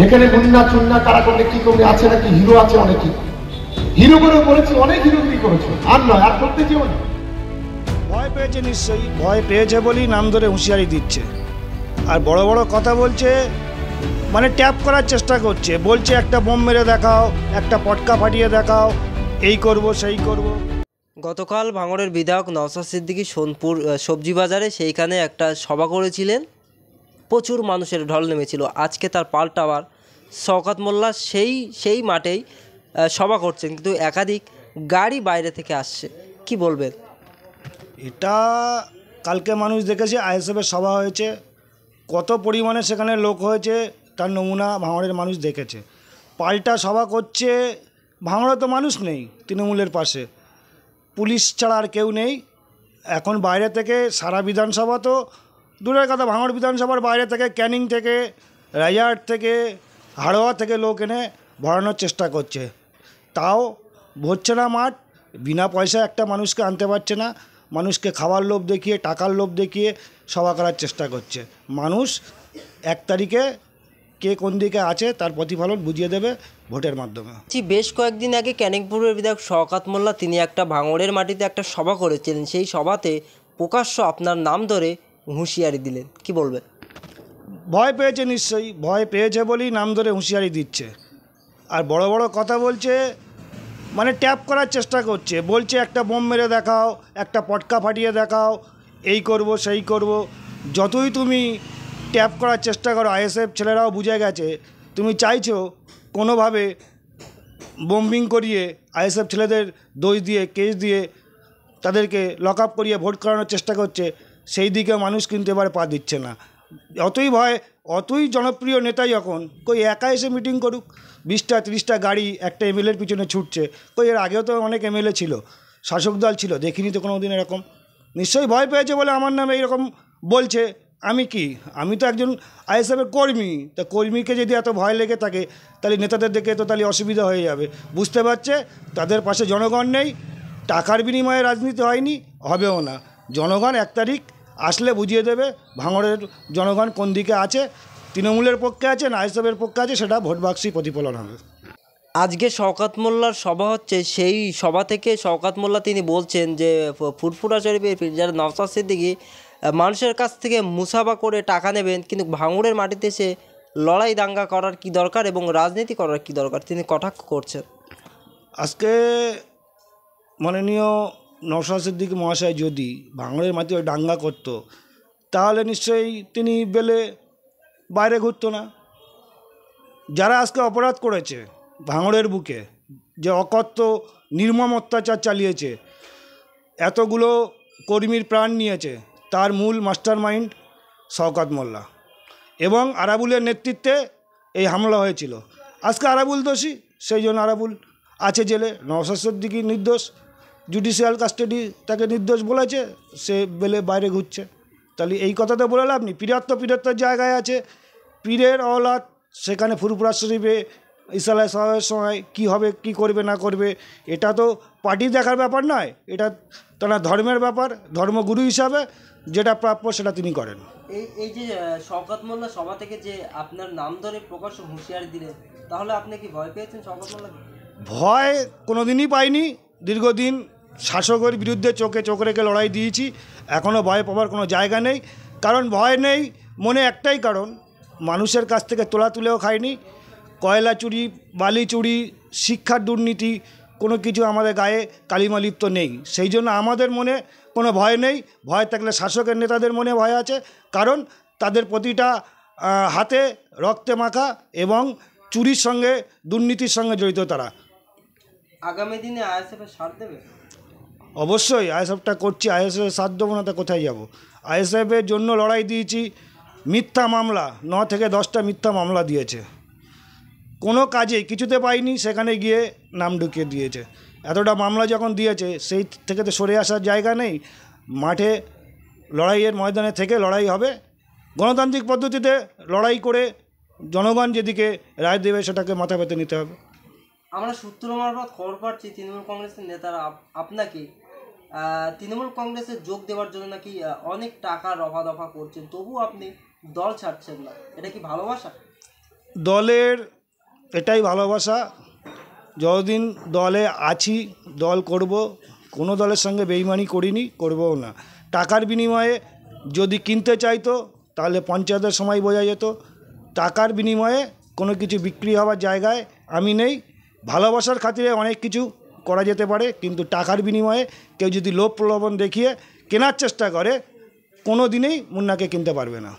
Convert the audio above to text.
এখানে মুন্না চুন্না কারা করলে কি করলে আছে নাকি হিরো আছে অনেকে, হিরো করে বলেছি, অনেক হিরোগিরি করেছে, আর নয়, আর করতে চেও না। ভয় পেয়েছে, নিশ্চয়ই ভয় পেয়েছে বলেই নাম ধরে হুঁশিয়ারি দিচ্ছে, আর বড় বড় কথা বলছে, মানে ট্যাপ করার চেষ্টা করছে, বলছে একটা বোম মেরে দেখাও, একটা পটকা ফাটিয়ে দেখাও, এই করব সেই করব। গতকাল ভাঙড়ের বিধায়ক নওশাদ সিদ্দিকী সোনপুর সবজি বাজারে সেইখানে একটা সভা করেছিলেন, প্রচুর মানুষের ঢল নেমেছিল। আজকে তার পাল্টা আবার শওকত মোল্লা সেই মাঠেই সভা করছেন, কিন্তু একাধিক গাড়ি বাইরে থেকে আসছে। কি বলবেন? এটা কালকে মানুষ দেখেছে, আইএসএফের সভা হয়েছে, কত পরিমাণে সেখানে লোক হয়েছে তার নমুনা ভাঙড়ের মানুষ দেখেছে। পাল্টা সভা করছে, ভাঙড়ে তো মানুষ নেই তৃণমূলের পাশে, পুলিশ ছাড়া আর কেউ নেই। এখন বাইরে থেকে সারা বিধানসভা তো দূরের কথা, ভাঙড় বিধানসভার বাইরে থেকে, ক্যানিং থেকে, রাইয়ার থেকে, হাড়োয়া থেকে লোক এনে ভরানোর চেষ্টা করছে, তাও ভরছে না মাঠ। বিনা পয়সায় একটা মানুষকে আনতে পারছে না, মানুষকে খাওয়ার লোভ দেখিয়ে, টাকার লোভ দেখিয়ে সভা করার চেষ্টা করছে। মানুষ 1 তারিখে কে কোন দিকে আছে তার প্রতিফলন বুঝিয়ে দেবে ভোটের মাধ্যমে। বেশ কয়েকদিন আগে ক্যানিংপুরের বিধায়ক শওকত মোল্লা তিনি একটা ভাঙড়ের মাটিতে একটা সভা করেছিলেন, সেই সভাতে প্রকাশ্য আপনার নাম ধরে হুঁশিয়ারি দিলেন। কি বলবেন? ভয় পেয়েছে, নিশ্চয়ই ভয় পেয়েছে বলেই নাম ধরে হুঁশিয়ারি দিচ্ছে, আর বড় বড় কথা বলছে, মানে ট্যাপ করার চেষ্টা করছে, বলছে একটা বোম মেরে দেখাও, একটা পটকা ফাটিয়ে দেখাও, এই করব সেই করব। যতই তুমি ট্যাপ করার চেষ্টা করো, আইএসএফ ছেলেরাও বুঝে গেছে তুমি চাইছো কোনোভাবে বোম্বিং করিয়ে আইএসএফ ছেলেদের দোষ দিয়ে, কেস দিয়ে তাদেরকে লক আপ করিয়ে ভোট করানোর চেষ্টা করছে, সেই দিকে মানুষ কিন্তু এবার পা দিচ্ছে না। অতই ভয়, অতই জনপ্রিয় নেতাই এখন কই একা এসে মিটিং করুক, 20টা 30টা গাড়ি একটা এমএলএর পিছনে ছুটছে, কই এর আগেও তো অনেক এমএলএ ছিল, শাসক দল ছিল, দেখিনি তো কোনো দিন এরকম। নিশ্চয়ই ভয় পেয়েছে বলে আমার নামে এইরকম বলছে। আমি তো একজন আইএসএফের কর্মী, তা কর্মীকে যদি এত ভয় লেগে থাকে তাহলে নেতাদের দেখে তো তাহলে অসুবিধা হয়ে যাবে। বুঝতে পারছে তাদের পাশে জনগণ নেই, টাকার বিনিময়ে রাজনীতি হয়নি, হবেও না। জনগণ 1 তারিখ আসলে বুঝিয়ে দেবে ভাঙড়ের জনগণ কোন দিকে আছে, তৃণমূলের পক্ষে আছে না আইএসএফের পক্ষে আছে, সেটা ভোট বাক্সেই প্রতিফলন হবে। আজকে শওকত মোল্লার সভা হচ্ছে, সেই সভা থেকে শওকত মোল্লা তিনি বলছেন যে ফুরফুরা শরীফের পীরজাদা নওশাদ সিদ্দিকী মানুষের কাছ থেকে মুসাফা করে টাকা নেবেন, কিন্তু ভাঙড়ের মাটিতে এসে লড়াই দাঙ্গা করার কি দরকার এবং রাজনীতি করার কি দরকার, তিনি কটাক্ষ করছেন। আজকে মাননীয় নওশাদ সিদ্দিকী মহাশয় যদি ভাঙড়ের মাটিতে ওই দাঙ্গা করতো তাহলে নিশ্চয়ই তিনি বেলে বাইরে ঘুরতো না। যারা আজকে অপরাধ করেছে ভাঙড়ের বুকে, যে অকথ্য নির্মম অত্যাচার চালিয়েছে, এতগুলো কর্মীর প্রাণ নিয়েছে, তার মূল মাস্টার মাইন্ড শওকত মোল্লা এবং আরাবুলের নেতৃত্বে এই হামলা হয়েছিল। আজকে আরাবুল দোষী, সেই জন্য আরাবুল আছে জেলে, নওশাদ সিদ্দিকী নির্দোষ, জুডিশিয়াল কাস্টাডি তাকে নির্দোষ বলেছে, সে বেলে বাইরে ঘুরছে। তাহলে এই কথা তো বলে লাভ নেই। পীরত্বর জায়গায় আছে, পীরের অওলাদ, সেখানে ফুরফুরা শরীফে ইসালা সাহেবের সময় কী হবে, কী করবে না করবে, এটা তো পার্টি দেখার ব্যাপার নয়, এটা তারা ধর্মের ব্যাপার। ধর্মগুরু হিসাবে যেটা প্রাপ্য সেটা তিনি করেন। এই যে শওকত মোল্লা সভা থেকে যে আপনার নাম ধরে প্রকাশ্য হুঁশিয়ারি দিলেন, তাহলে আপনি কি ভয় পেয়েছেন শওকত মোল্লাকে? ভয় কোনোদিনই পাইনি, দীর্ঘদিন শাসকের বিরুদ্ধে চোখে চোখ রেখে লড়াই দিয়েছি, এখনও ভয় পাওয়ার কোনো জায়গা নেই। কারণ ভয় নেই মনে একটাই কারণ, মানুষের কাছ থেকে তোলা তুলেও খাইনি, কয়লা চুরি, বালি চুরি, শিক্ষার দুর্নীতি, কোনো কিছু আমাদের গায়ে কালিমালিপ্ত নেই। সেই জন্য আমাদের মনে কোনো ভয় নেই। ভয় থাকলে শাসকের নেতাদের মনে ভয় আছে, কারণ তাদের প্রতিটা হাতে রক্তে মাখা এবং চুরির সঙ্গে, দুর্নীতির সঙ্গে জড়িত তারা। আগামী দিনে আইএসএফের সাথ দেবে? অবশ্যই আইএসএফটা করছি, আইএসএফের সাথ দেবো না তা কোথায় যাব? আইএসএফের জন্য লড়াই দিয়েছি। মিথ্যা মামলা 9 থেকে 10টা মিথ্যা মামলা দিয়েছে, কোনো কাজে কিছুতে পাইনি, সেখানে গিয়ে নাম ঢুকিয়ে দিয়েছে। এতটা মামলা যখন দিয়েছে সেই থেকে তো সরে আসার জায়গা নেই। মাঠে লড়াইয়ের ময়দানে থেকে লড়াই হবে, গণতান্ত্রিক পদ্ধতিতে লড়াই করে জনগণ যেদিকে রায় দেবে সেটাকে মাথা পেতে নিতে হবে। আমরা সূত্র মারফত খবর পাচ্ছি তৃণমূল কংগ্রেসের নেতারা আপনাকে তৃণমূল কংগ্রেসে যোগ দেওয়ার জন্য নাকি অনেক টাকা রফা দফা করছেন, তবু আপনি দল ছাড়ছেন না, এটা কি ভালোবাসা? দলের এটাই ভালোবাসা, যতদিন দলে আছি দল করব, কোনো দলের সঙ্গে বেইমানি করিনি, করবও না। টাকার বিনিময়ে যদি কিনতে চাইতো তাহলে পঞ্চায়েতের সময় বোঝা যেত। টাকার বিনিময়ে কোনো কিছু বিক্রি হওয়ার জায়গায় আমি নেই। ভালোবাসার খাতিরে অনেক কিছু করা যেতে পারে, কিন্তু টাকার বিনিময়ে কেউ যদি লোভ প্রলোভন দেখিয়ে কেনার চেষ্টা করে, কোনো দিনেই মুন্নাকে কিনতে পারবে না।